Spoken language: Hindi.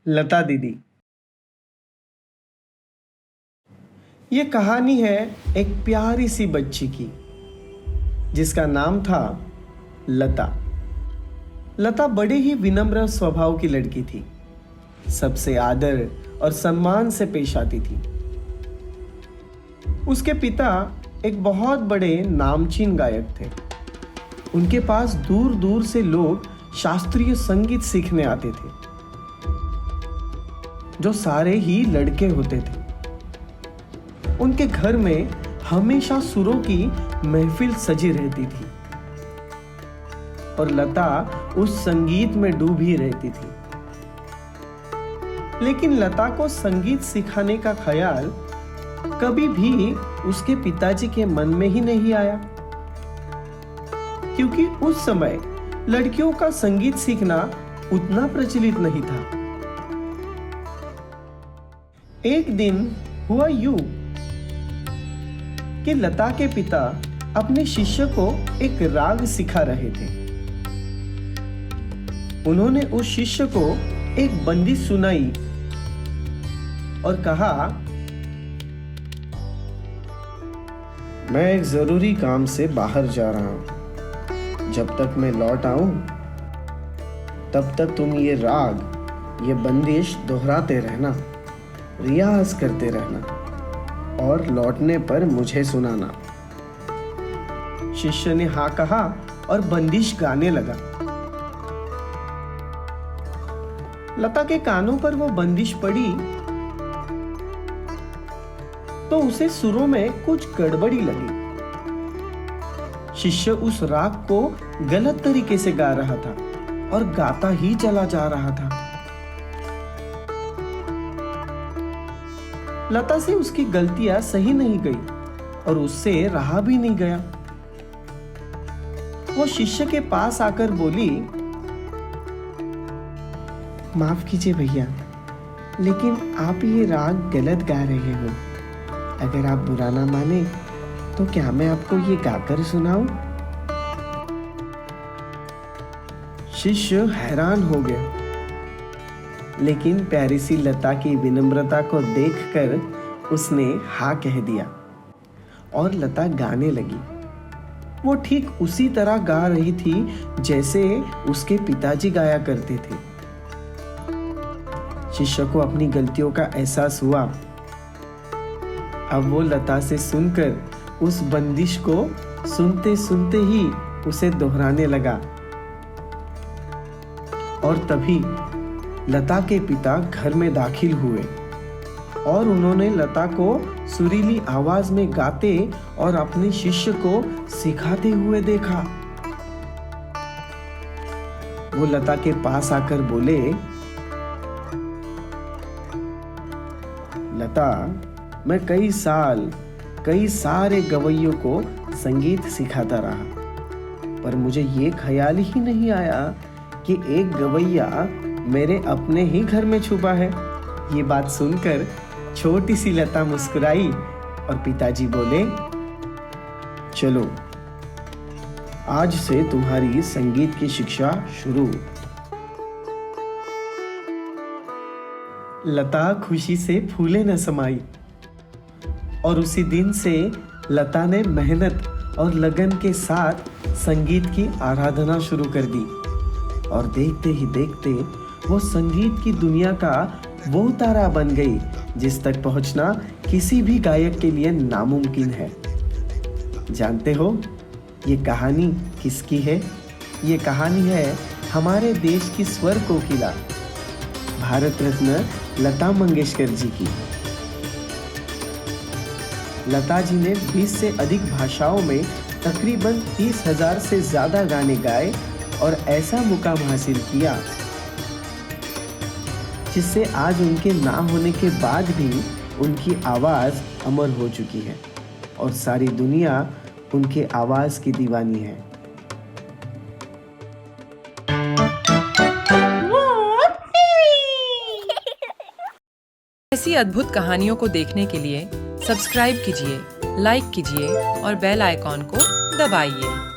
लता दीदी। ये कहानी है एक प्यारी सी बच्ची की जिसका नाम था लता। लता बड़े ही विनम्र स्वभाव की लड़की थी। सबसे आदर और सम्मान से पेश आती थी। उसके पिता एक बहुत बड़े नामचीन गायक थे। उनके पास दूर दूर से लोग शास्त्रीय संगीत सीखने आते थे, जो सारे ही लड़के होते थे। उनके घर में हमेशा सुरों की महफिल सजी रहती थी और लता उस संगीत में डूबी रहती थी। लेकिन लता को संगीत सिखाने का ख्याल कभी भी उसके पिताजी के मन में ही नहीं आया, क्योंकि उस समय लड़कियों का संगीत सीखना उतना प्रचलित नहीं था। एक दिन हुआ यूं कि लता के पिता अपने शिष्य को एक राग सिखा रहे थे। उन्होंने उस शिष्य को एक बंदिश सुनाई और कहा, मैं एक जरूरी काम से बाहर जा रहा हूं। जब तक मैं लौट आऊं तब तक तुम ये राग, ये बंदिश दोहराते रहना, रियाज करते रहना और लौटने पर मुझे सुनाना। शिष्य ने हाँ कहा और बंदिश गाने लगा। लता के कानों पर वो बंदिश पड़ी तो उसे सुरों में कुछ गड़बड़ी लगी। शिष्य उस राग को गलत तरीके से गा रहा था और गाता ही चला जा रहा था। लता से उसकी गलतियां सही नहीं गई और उससे रहा भी नहीं गया। वो शिष्य के पास आकर बोली, माफ कीजिए भैया, लेकिन आप ये राग गलत गा रहे हो। अगर आप बुरा ना माने तो क्या मैं आपको ये गाकर सुनाऊं? शिष्य हैरान हो गया, लेकिन प्यारी सी लता की विनम्रता को देखकर उसने हाँ कह दिया और लता गाने लगी। वो ठीक उसी तरह गा रही थी जैसे उसके पिताजी गाया करते थे। शिष्य को अपनी गलतियों का एहसास हुआ। अब वो लता से सुनकर उस बंदिश को सुनते सुनते ही उसे दोहराने लगा और तभी लता के पिता घर में दाखिल हुए और उन्होंने लता को सुरीली आवाज में गाते और अपने शिष्य को सिखाते हुए देखा। वो लता के पास आकर बोले, लता, मैं कई सारे गवैयों को संगीत सिखाता रहा, पर मुझे ये ख्याल ही नहीं आया कि एक गवैया मेरे अपने ही घर में छुपा है। ये बात सुनकर छोटी सी लता मुस्कुराई और पिताजी बोले, चलो आज से तुम्हारी संगीत की शिक्षा शुरू। लता खुशी से फूले न समाई और उसी दिन से लता ने मेहनत और लगन के साथ संगीत की आराधना शुरू कर दी और देखते ही देखते वो संगीत की दुनिया का वो तारा बन गई जिस तक पहुंचना किसी भी गायक के लिए नामुमकिन है। जानते हो ये कहानी किसकी है? ये कहानी है हमारे देश की स्वर कोकिला भारत रत्न लता मंगेशकर जी की। लता जी ने 20 से अधिक भाषाओं में तकरीबन 30,000 से ज्यादा गाने गाए और ऐसा मुकाम हासिल किया जिससे आज उनके ना होने के बाद भी उनकी आवाज अमर हो चुकी है और सारी दुनिया उनके आवाज की दीवानी है। ऐसी अद्भुत कहानियों को देखने के लिए सब्सक्राइब कीजिए, लाइक कीजिए और बेल आइकॉन को दबाइए।